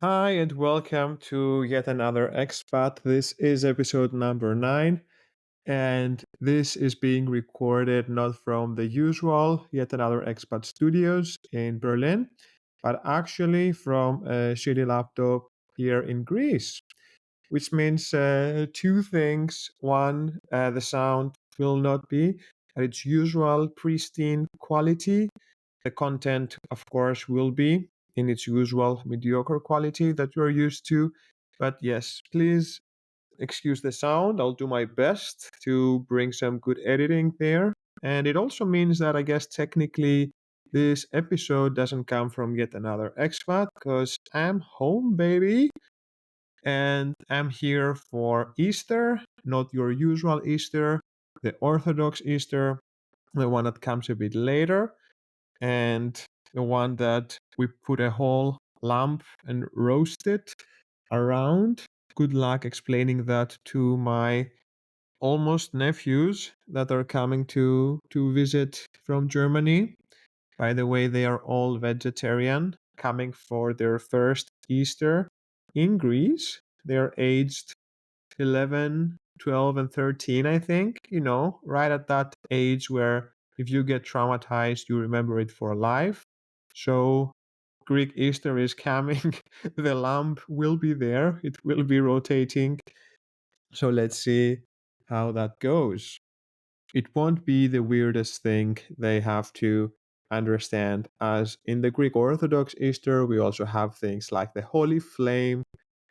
Hi, and welcome to yet another expat. This is episode number 9, and this is being recorded not from the usual yet another expat studios in Berlin, but actually from a shitty laptop here in Greece, which means two things. One, the sound will not be at its usual pristine quality. The content, of course, will be in its usual mediocre quality that you're used to. But yes, please excuse the sound. I'll do my best to bring some good editing there. And it also means that I guess technically this episode doesn't come from yet another expat because I'm home, baby. And I'm here for Easter, not your usual Easter, the Orthodox Easter, the one that comes a bit later and the one that we put a whole lamp and roast it around. Good luck explaining that to my almost nephews that are coming to visit from Germany. By the way, they are all vegetarian, coming for their first Easter in Greece. They're aged 11, 12, and 13, I think, right at that age where if you get traumatized, you remember it for life. So Greek Easter is coming. The lamp will be there, it will be rotating. So let's see how that goes. It won't be the weirdest thing they have to understand, as in the Greek Orthodox Easter, we also have things like the Holy Flame,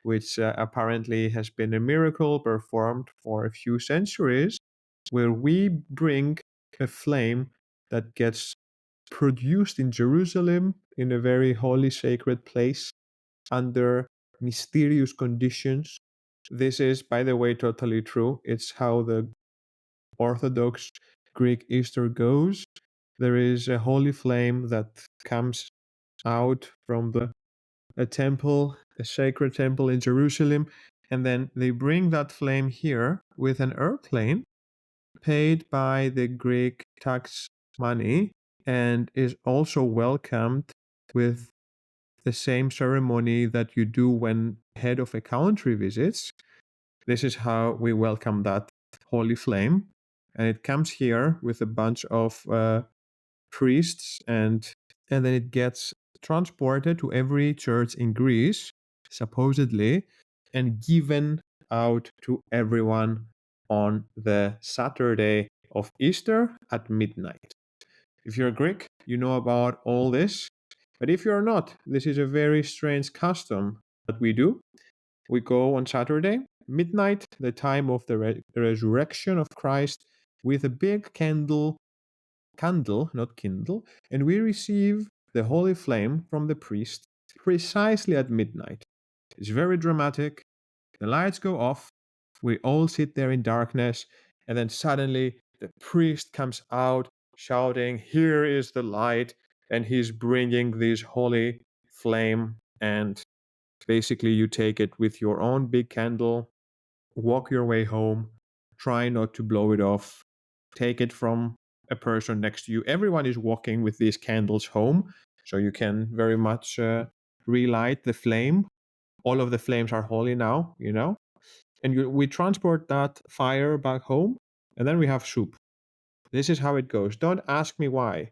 which apparently has been a miracle performed for a few centuries, where we bring a flame that gets produced in Jerusalem in a very holy, sacred place under mysterious conditions. This is, by the way, totally true. It's how the Orthodox Greek Easter goes. There is a holy flame that comes out from a temple, a sacred temple in Jerusalem, and then they bring that flame here with an airplane paid by the Greek tax money and is also welcomed with the same ceremony that you do when head of a country visits. This is how we welcome that holy flame. And it comes here with a bunch of priests, and then it gets transported to every church in Greece, supposedly, and given out to everyone on the Saturday of Easter at midnight. If you're Greek, you know about all this. But if you're not, this is a very strange custom that we do. We go on Saturday, midnight, the time of the resurrection of Christ, with a big candle, not kindle, and we receive the holy flame from the priest precisely at midnight. It's very dramatic. The lights go off. We all sit there in darkness, and then suddenly the priest comes out shouting, "Here is the light," and he's bringing this holy flame. And basically, you take it with your own big candle, walk your way home, try not to blow it off, take it from a person next to you. Everyone is walking with these candles home, so you can very much relight the flame. All of the flames are holy now. And we transport that fire back home, and then we have soup. This is how it goes. Don't ask me why.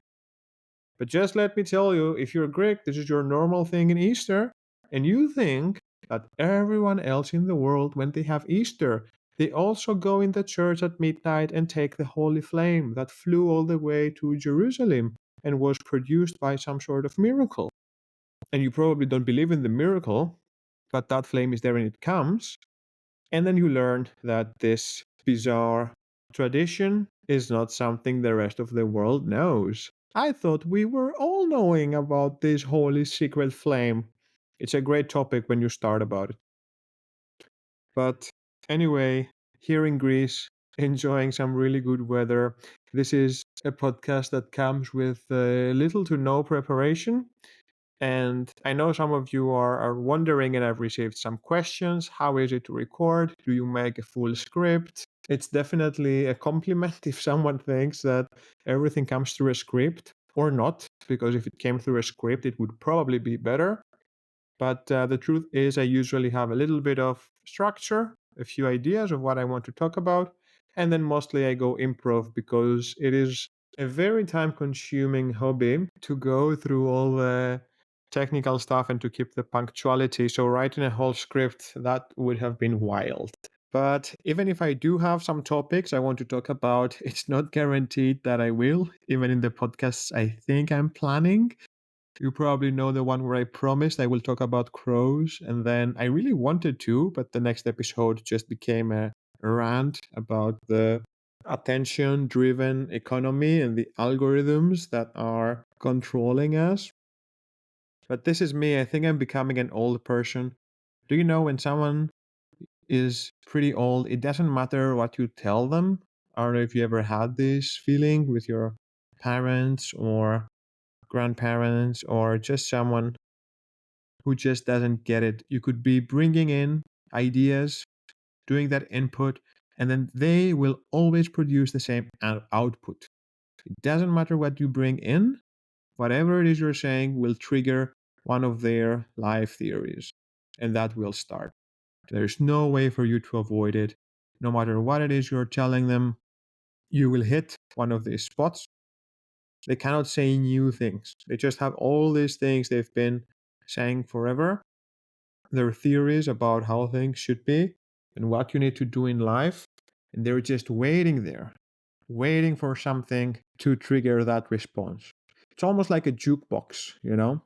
But just let me tell you, if you're Greek, this is your normal thing in Easter, and you think that everyone else in the world, when they have Easter, they also go in the church at midnight and take the holy flame that flew all the way to Jerusalem and was produced by some sort of miracle. And you probably don't believe in the miracle, but that flame is there and it comes. And then you learn that this bizarre tradition is not something the rest of the world knows. I thought we were all knowing about this holy secret flame. It's a great topic when you start about it. But anyway, here in Greece, enjoying some really good weather. This is a podcast that comes with little to no preparation. And I know some of you are wondering, and I've received some questions. How is it to record? Do you make a full script? It's definitely a compliment if someone thinks that everything comes through a script or not, because if it came through a script, it would probably be better. But the truth is, I usually have a little bit of structure, a few ideas of what I want to talk about, and then mostly I go improv because it is a very time consuming hobby to go through all the technical stuff and to keep the punctuality. So, writing a whole script, that would have been wild. But even if I do have some topics I want to talk about, it's not guaranteed that I will, even in the podcasts I think I'm planning. You probably know the one where I promised I will talk about crows, and then I really wanted to, but the next episode just became a rant about the attention driven economy and the algorithms that are controlling us. But this is me. I think I'm becoming an old person. Do you know when someone is pretty old, it doesn't matter what you tell them? I don't know if you ever had this feeling with your parents or grandparents or just someone who just doesn't get it. You could be bringing in ideas, doing that input, and then they will always produce the same output. It doesn't matter what you bring in, whatever it is you're saying will trigger one of their life theories, and that will start. There's no way for you to avoid it. No matter what it is you're telling them, you will hit one of these spots. They cannot say new things. They just have all these things they've been saying forever, their theories about how things should be and what you need to do in life. And they're just waiting there, waiting for something to trigger that response. It's almost like a jukebox, you know?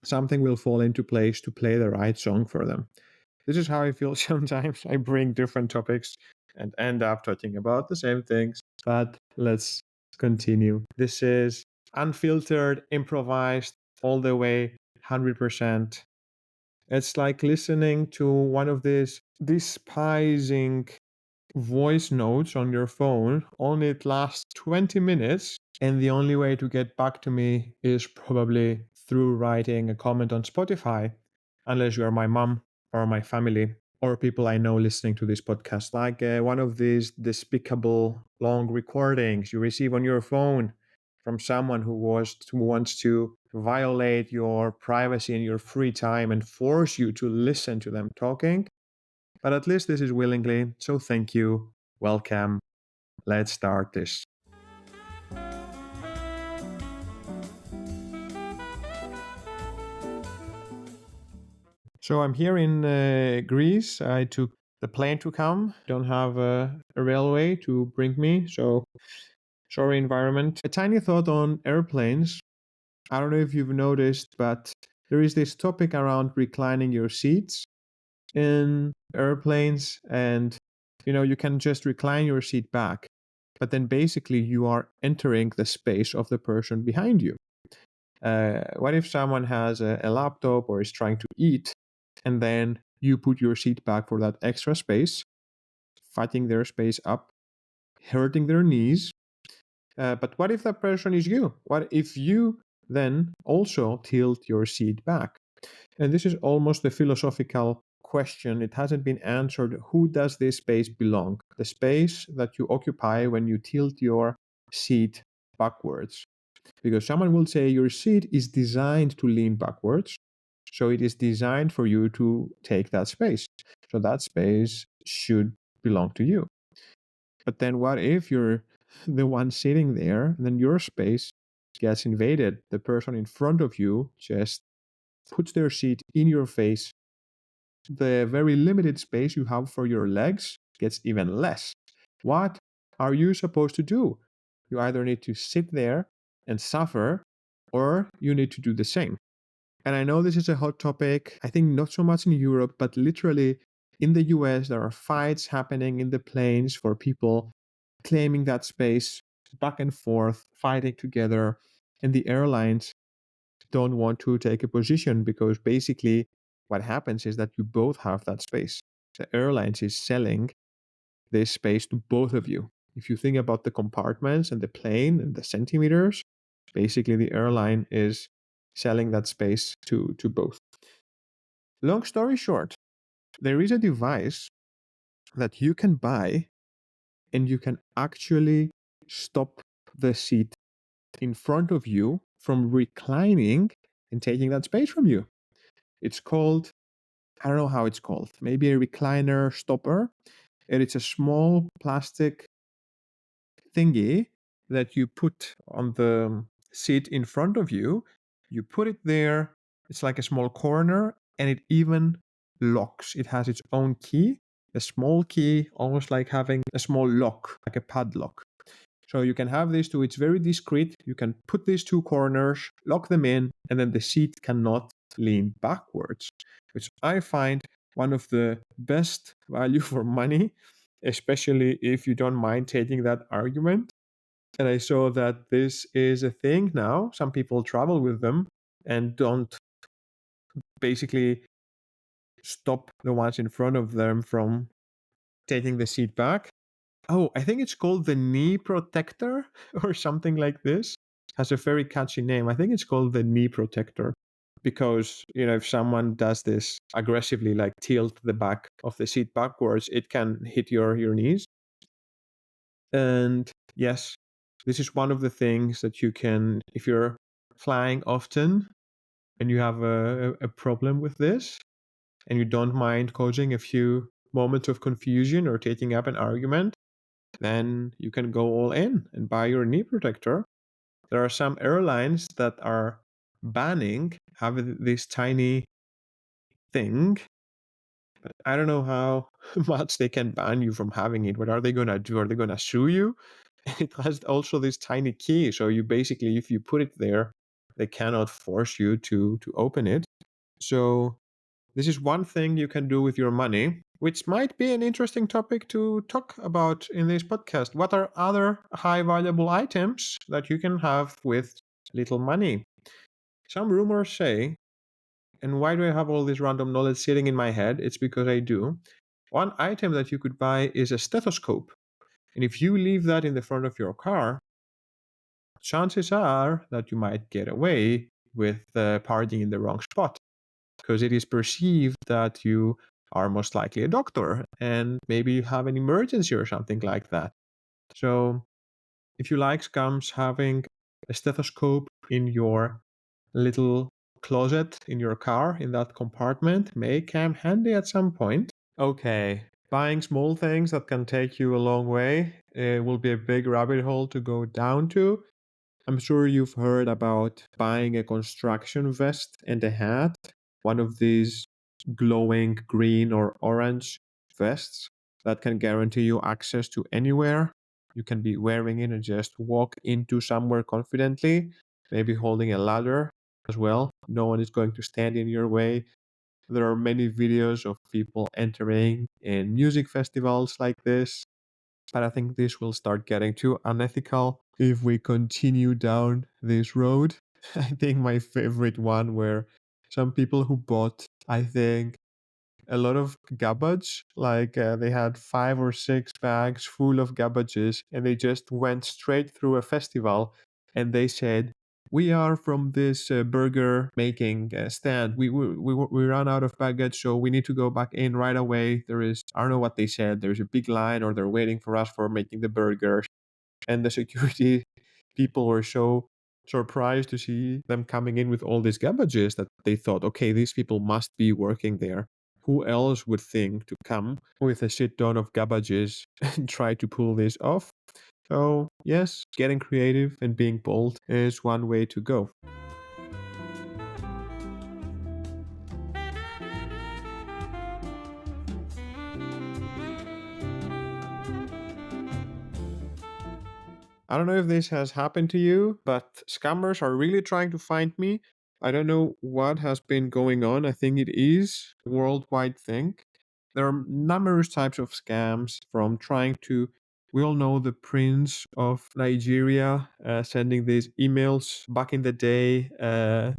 Something will fall into place to play the right song for them. This is how I feel sometimes. I bring different topics and end up talking about the same things. But let's continue. This is unfiltered, improvised, all the way 100%. It's like listening to one of these despising voice notes on your phone, only it lasts 20 minutes. And the only way to get back to me is probably through writing a comment on Spotify, unless you are my mom or my family or people I know listening to this podcast. Like one of these despicable long recordings you receive on your phone from someone who wants to violate your privacy in your free time and force you to listen to them talking. But at least this is willingly, so thank you. Welcome. Let's start this. So I'm here in Greece. I took the plane to come. Don't have a railway to bring me, so sorry, environment. A tiny thought on airplanes. I don't know if you've noticed, but there is this topic around reclining your seats in airplanes, and you can just recline your seat back, but then basically you are entering the space of the person behind you. What if someone has a laptop or is trying to eat, and then you put your seat back for that extra space, fighting their space up, hurting their knees? But what if that person is you? What if you then also tilt your seat back? And this is almost a philosophical question. It hasn't been answered. Who does this space belong? The space that you occupy when you tilt your seat backwards. Because someone will say your seat is designed to lean backwards. So it is designed for you to take that space. So that space should belong to you. But then what if you're the one sitting there, and then your space gets invaded? The person in front of you just puts their seat in your face. The very limited space you have for your legs gets even less. What are you supposed to do? You either need to sit there and suffer, or you need to do the same. And I know this is a hot topic, I think not so much in Europe, but literally in the US, there are fights happening in the planes for people claiming that space back and forth, fighting together. And the airlines don't want to take a position because basically what happens is that you both have that space. The airlines is selling this space to both of you. If you think about the compartments and the plane and the centimeters, basically the airline is selling that space to both. Long story short, there is a device that you can buy and you can actually stop the seat in front of you from reclining and taking that space from you. It's called, I don't know how it's called, maybe a recliner stopper. And it's a small plastic thingy that you put on the seat in front of you. You put it there. It's like a small corner, and it even locks. It has its own key, a small key, almost like having a small lock, like a padlock. So you can have this too. It's very discreet. You can put these two corners, lock them in, and then the seat cannot lean backwards, which I find one of the best value for money, especially if you don't mind taking that argument. And I saw that this is a thing now. Some people travel with them and don't basically stop the ones in front of them from taking the seat back. Oh, I think it's called the knee protector or something like this. Has a very catchy name. I think it's called the knee protector because, if someone does this aggressively, like tilt the back of the seat backwards, it can hit your knees. And yes, this is one of the things that you can, if you're flying often and you have a problem with this and you don't mind causing a few moments of confusion or taking up an argument, then you can go all in and buy your knee protector. There are some airlines that are banning having this tiny thing. But I don't know how much they can ban you from having it. What are they going to do? Are they going to sue you? It has also this tiny key. So you basically, if you put it there, they cannot force you to open it. So this is one thing you can do with your money, which might be an interesting topic to talk about in this podcast. What are other high valuable items that you can have with little money? Some rumors say, and why do I have all this random knowledge sitting in my head? It's because I do. One item that you could buy is a stethoscope. And if you leave that in the front of your car, chances are that you might get away with partying in the wrong spot, because it is perceived that you are most likely a doctor and maybe you have an emergency or something like that. So if you like scams, having a stethoscope in your little closet in your car, in that compartment, may come handy at some point. Okay, buying small things that can take you a long way will be a big rabbit hole to go down to. I'm sure you've heard about buying a construction vest and a hat, one of these glowing green or orange vests that can guarantee you access to anywhere. You can be wearing it and just walk into somewhere confidently, maybe holding a ladder as well. No one is going to stand in your way. There are many videos of people entering in music festivals like this, but I think this will start getting too unethical if we continue down this road. I think my favorite one were some people who bought, I think, a lot of garbage. Like they had 5 or 6 bags full of garbages, and they just went straight through a festival. And they said, "We are from this burger making stand. We ran out of baggage, so we need to go back in right away. There is, I don't know what they said. There's a big line, or they're waiting for us for making the burgers." And the security people were so surprised to see them coming in with all these garbages that they thought, okay, these people must be working there. Who else would think to come with a shit ton of garbages and try to pull this off? So, yes, getting creative and being bold is one way to go. I don't know if this has happened to you, but scammers are really trying to find me. I don't know what has been going on. I think it is a worldwide thing. There are numerous types of scams, from trying to, we all know the Prince of Nigeria sending these emails back in the day,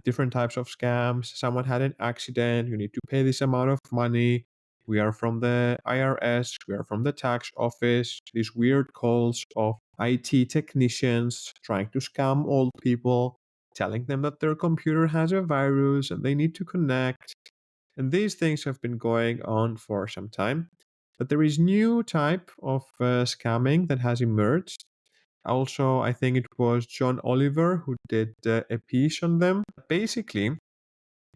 different types of scams. Someone had an accident, you need to pay this amount of money. We are from the IRS, we are from the tax office. These weird calls of IT technicians trying to scam old people, telling them that their computer has a virus and they need to connect. And these things have been going on for some time. But there is new type of scamming that has emerged. Also, I think it was John Oliver who did a piece on them. Basically,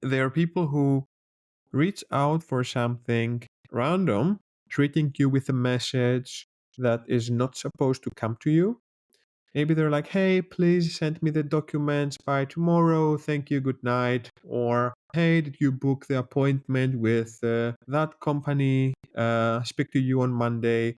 they are people who reach out for something random, treating you with a message that is not supposed to come to you. Maybe they're like, hey, please send me the documents by tomorrow. Thank you. Good night. Or, hey, did you book the appointment with that company? Speak to you on Monday.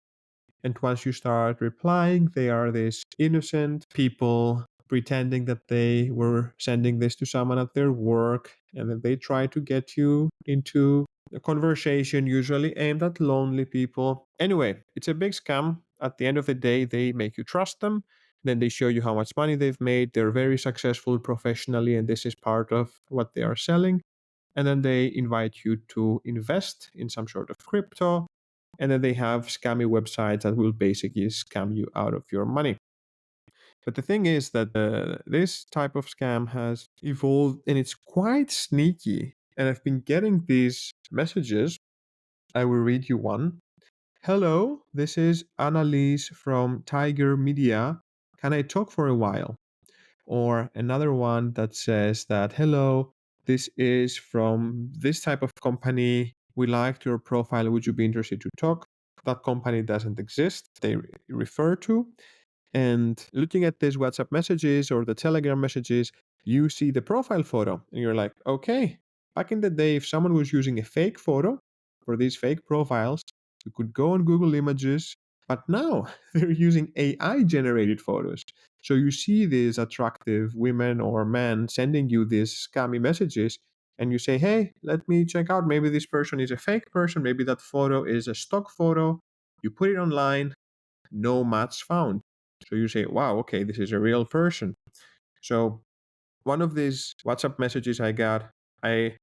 And once you start replying, they are these innocent people pretending that they were sending this to someone at their work. And then they try to get you into a conversation, usually aimed at lonely people. Anyway, it's a big scam. At the end of the day, they make you trust them. Then they show you how much money they've made. They're very successful professionally, and this is part of what they are selling. And then they invite you to invest in some sort of crypto, and then they have scammy websites that will basically scam you out of your money. But the thing is that this type of scam has evolved and it's quite sneaky. And I've been getting these messages. I will read you one. Hello, this is Annalise from Tiger Media. Can I talk for a while? Or another one that says that, hello, this is from this type of company. We liked your profile. Would you be interested to talk? That company doesn't exist. They refer to. And looking at these WhatsApp messages or the Telegram messages, you see the profile photo and you're like, okay, back in the day, if someone was using a fake photo for these fake profiles, you could go on Google Images, but now they're using AI generated photos. So you see these attractive women or men sending you these scammy messages, and you say, hey, let me check out. Maybe this person is a fake person. Maybe that photo is a stock photo. You put it online, no match found. So you say, wow, okay, this is a real person. So one of these WhatsApp messages I got, I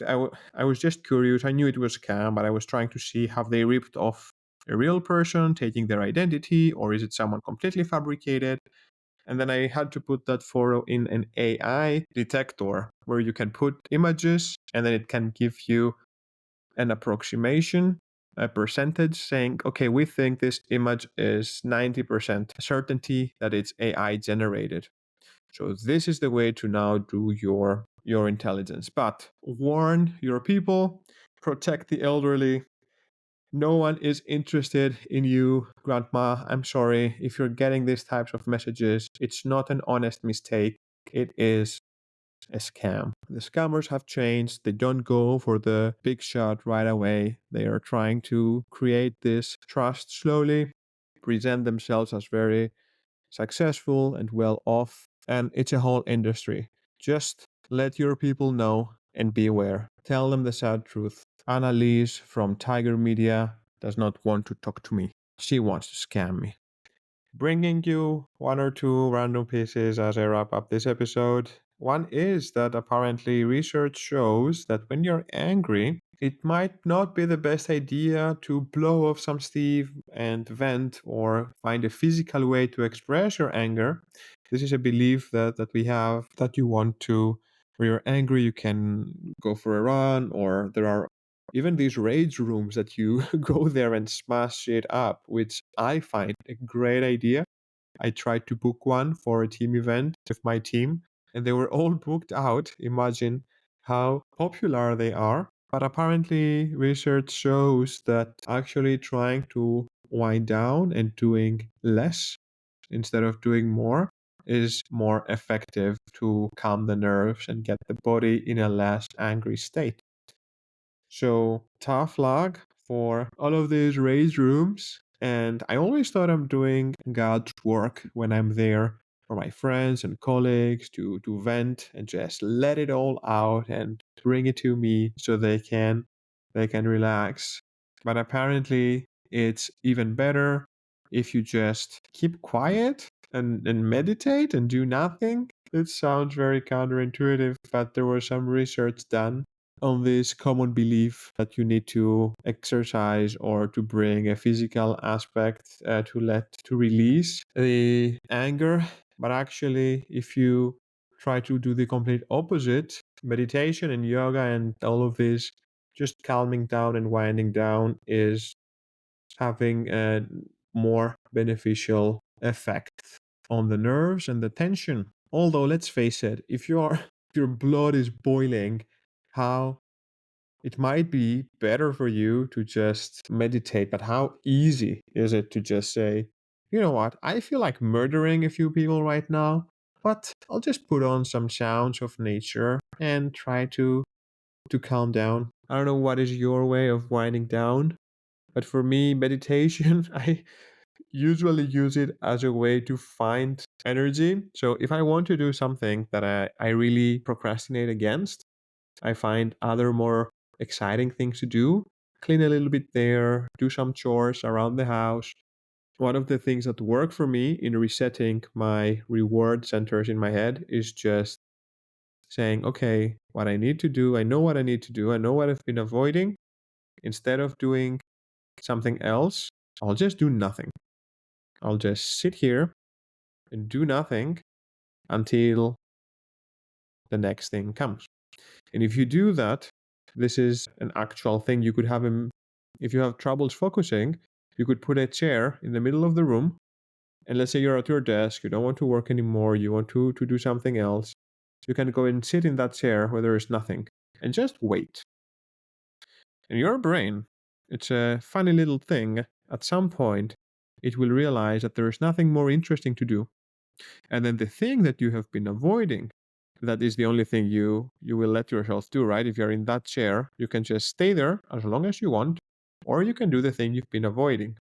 I was just curious. I knew it was a scam, but I was trying to see have they ripped off a real person, taking their identity, or is it someone completely fabricated? And then I had to put that photo in an AI detector where you can put images and then it can give you an approximation, a percentage saying, okay, we think this image is 90% certainty that it's AI generated. So this is the way to now do your intelligence. But warn your people, protect the elderly. No one is interested in you, grandma. I'm sorry if you're getting these types of messages. It's not an honest mistake. It is a scam. The scammers have changed. They don't go for the big shot right away. They are trying to create this trust slowly, present themselves as very successful and well off, and it's a whole industry. Just let your people know and beware. Tell them the sad truth. Annalise from Tiger Media does not want to talk to me. She wants to scam me. Bringing you one or two random pieces as I wrap up this episode. One is that apparently research shows that when you're angry, it might not be the best idea to blow off some steam and vent or find a physical way to express your anger. This is a belief that we have that you want to, when you're angry, you can go for a run, or there are even these rage rooms that you go there and smash it up, which I find a great idea. I tried to book one for a team event with my team, and they were all booked out. Imagine how popular they are. But apparently, research shows that actually trying to wind down and doing less instead of doing more is more effective to calm the nerves and get the body in a less angry state. So tough luck for all of these raised rooms. And I always thought I'm doing God's work when I'm there for my friends and colleagues to vent and just let it all out and bring it to me so they can relax. But apparently it's even better if you just keep quiet and meditate and do nothing. It sounds very counterintuitive, but there was some research done on this common belief that you need to exercise or to bring a physical aspect to release the anger. But actually, if you try to do the complete opposite, meditation and yoga and all of this, just calming down and winding down is having a more beneficial effect on the nerves and the tension. Although let's face it, if your blood is boiling, how It might be better for you to just meditate, but how easy is it to just say, you know what, I feel like murdering a few people right now, but I'll just put on some sounds of nature and try to calm down. I don't know what is your way of winding down, but for me, meditation, I usually use it as a way to find energy. So if I want to do something that I really procrastinate against, I find other more exciting things to do. Clean a little bit there, do some chores around the house. One of the things that work for me in resetting my reward centers in my head is just saying, okay, what I need to do, I know what I need to do, I know what I've been avoiding. Instead of doing something else, I'll just do nothing. I'll just sit here and do nothing until the next thing comes. And if you do that, this is an actual thing you could have if you have troubles focusing, you could put a chair in the middle of the room. And let's say you're at your desk, you don't want to work anymore, you want to do something else. You can go and sit in that chair where there is nothing and just wait. And your brain, it's a funny little thing. At some point, it will realize that there is nothing more interesting to do. And then the thing that you have been avoiding, that is the only thing you will let yourself do, right? If you're in that chair, you can just stay there as long as you want, or you can do the thing you've been avoiding.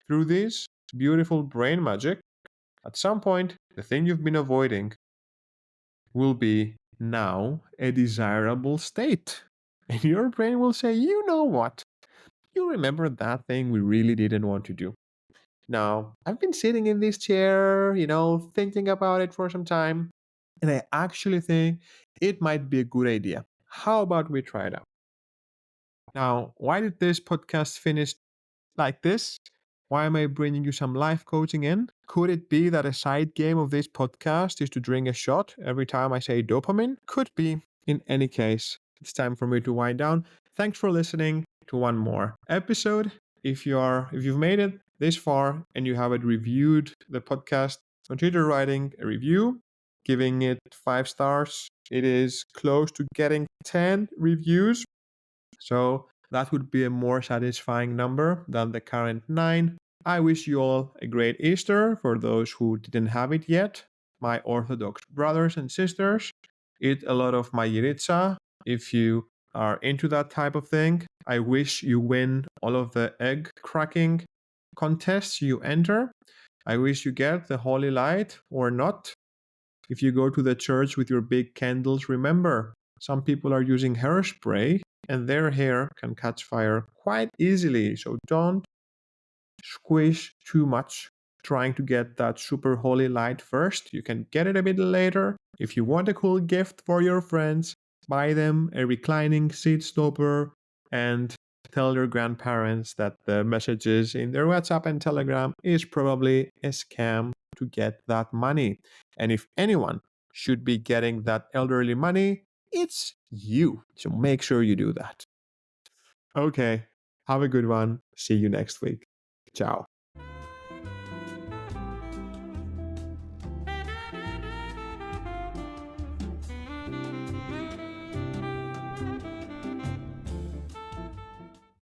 Through this beautiful brain magic, at some point, the thing you've been avoiding will be now a desirable state. And your brain will say, you know what? You remember that thing we really didn't want to do. Now, I've been sitting in this chair, thinking about it for some time, and I actually think it might be a good idea. How about we try it out? Now, why did this podcast finish like this? Why am I bringing you some life coaching in? Could it be that a side game of this podcast is to drink a shot every time I say dopamine? Could be. In any case, it's time for me to wind down. Thanks for listening to one more episode. If you've made it this far and you haven't reviewed the podcast, consider writing a review, giving it 5 stars. It is close to getting 10 reviews. So that would be a more satisfying number than the current 9. I wish you all a great Easter for those who didn't have it yet. My Orthodox brothers and sisters, eat a lot of majiritsa if you are into that type of thing. I wish you win all of the egg cracking contests you enter. I wish you get the holy light or not. If you go to the church with your big candles, remember, some people are using hairspray and their hair can catch fire quite easily. So don't squish too much trying to get that super holy light first. You can get it a bit later. If you want a cool gift for your friends, buy them a reclining seat stopper and tell your grandparents that the messages in their WhatsApp and Telegram is probably a scam to get that money. And if anyone should be getting that elderly money, it's you. So make sure you do that. Okay, have a good one. See you next week. Ciao.